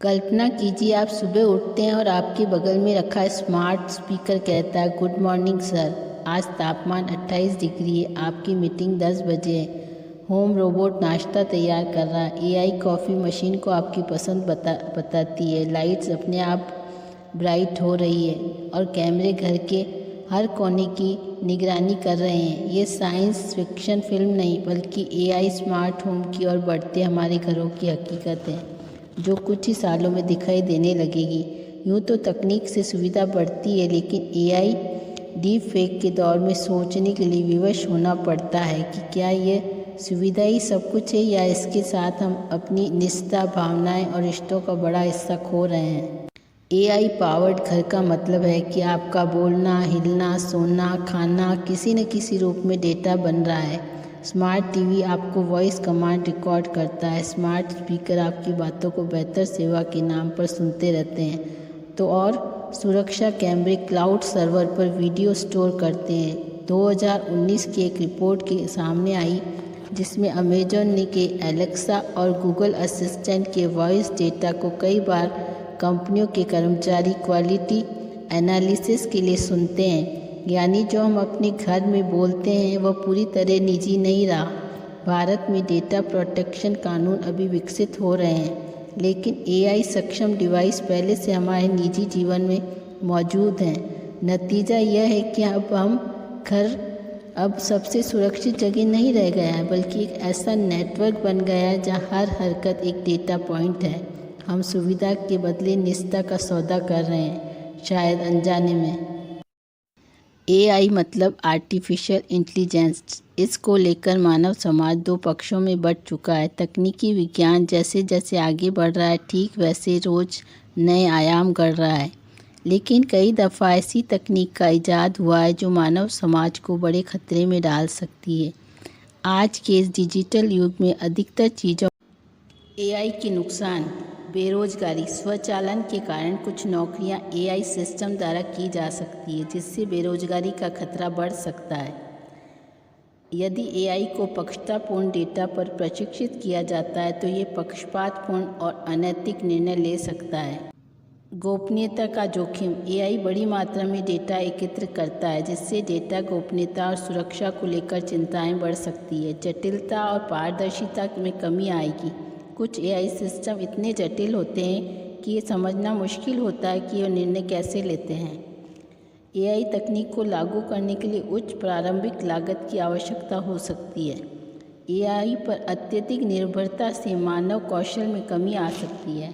कल्पना कीजिए आप सुबह उठते हैं और आपके बगल में रखा स्मार्ट स्पीकर कहता है, गुड मॉर्निंग सर, आज तापमान 28 डिग्री है, आपकी मीटिंग 10 बजे है। होम रोबोट नाश्ता तैयार कर रहा है। एआई कॉफ़ी मशीन को आपकी पसंद बताती है। लाइट्स अपने आप ब्राइट हो रही है और कैमरे घर के हर कोने की निगरानी कर रहे हैं। ये साइंस फिक्शन फिल्म नहीं बल्कि एआई स्मार्ट होम की और बढ़ते हमारे घरों की हकीकत है, जो कुछ ही सालों में दिखाई देने लगेगी। यूँ तो तकनीक से सुविधा बढ़ती है, लेकिन एआई डीप फेक के दौर में सोचने के लिए विवश होना पड़ता है कि क्या ये सुविधा ही सब कुछ है या इसके साथ हम अपनी निष्ठा, भावनाएं और रिश्तों का बड़ा हिस्सा खो रहे हैं। एआई पावर्ड घर का मतलब है कि आपका बोलना, हिलना, सोना, खाना किसी न किसी रूप में डेटा बन रहा है। स्मार्ट टीवी आपको वॉइस कमांड रिकॉर्ड करता है। स्मार्ट स्पीकर आपकी बातों को बेहतर सेवा के नाम पर सुनते रहते हैं। तो और सुरक्षा कैमरे क्लाउड सर्वर पर वीडियो स्टोर करते हैं। 2019 की एक रिपोर्ट के सामने आई जिसमें अमेजॉन ने के एलेक्सा और गूगल असिस्टेंट के वॉइस डेटा को कई बार कंपनियों के कर्मचारी क्वालिटी एनालिसिस के लिए सुनते हैं। यानी जो हम अपने घर में बोलते हैं वह पूरी तरह निजी नहीं रहा। भारत में डेटा प्रोटेक्शन कानून अभी विकसित हो रहे हैं, लेकिन एआई सक्षम डिवाइस पहले से हमारे निजी जीवन में मौजूद हैं। नतीजा यह है कि घर अब सबसे सुरक्षित जगह नहीं रह गया है, बल्कि एक ऐसा नेटवर्क बन गया है जहाँ हर हरकत एक डेटा पॉइंट है। हम सुविधा के बदले निष्ठा का सौदा कर रहे हैं, शायद अनजाने में। एआई मतलब आर्टिफिशियल इंटेलिजेंस। इसको लेकर मानव समाज दो पक्षों में बंट चुका है। तकनीकी विज्ञान जैसे जैसे आगे बढ़ रहा है, ठीक वैसे रोज़ नए आयाम गढ़ रहा है। लेकिन कई दफ़ा ऐसी तकनीक का इजाद हुआ है जो मानव समाज को बड़े खतरे में डाल सकती है। आज के इस डिजिटल युग में अधिकतर चीज़ों एआई के नुकसान, बेरोजगारी। स्वचालन के कारण कुछ नौकरियां एआई सिस्टम द्वारा की जा सकती है, जिससे बेरोजगारी का खतरा बढ़ सकता है। यदि एआई को पक्षपातपूर्ण डेटा पर प्रशिक्षित किया जाता है तो ये पक्षपातपूर्ण और अनैतिक निर्णय ले सकता है। गोपनीयता का जोखिम। एआई बड़ी मात्रा में डेटा एकत्र करता है, जिससे डेटा गोपनीयता और सुरक्षा को लेकर चिंताएं बढ़ सकती है। जटिलता और पारदर्शिता में कमी आएगी। कुछ एआई सिस्टम इतने जटिल होते हैं कि ये समझना मुश्किल होता है कि ये निर्णय कैसे लेते हैं। एआई तकनीक को लागू करने के लिए उच्च प्रारंभिक लागत की आवश्यकता हो सकती है। एआई पर अत्यधिक निर्भरता से मानव कौशल में कमी आ सकती है।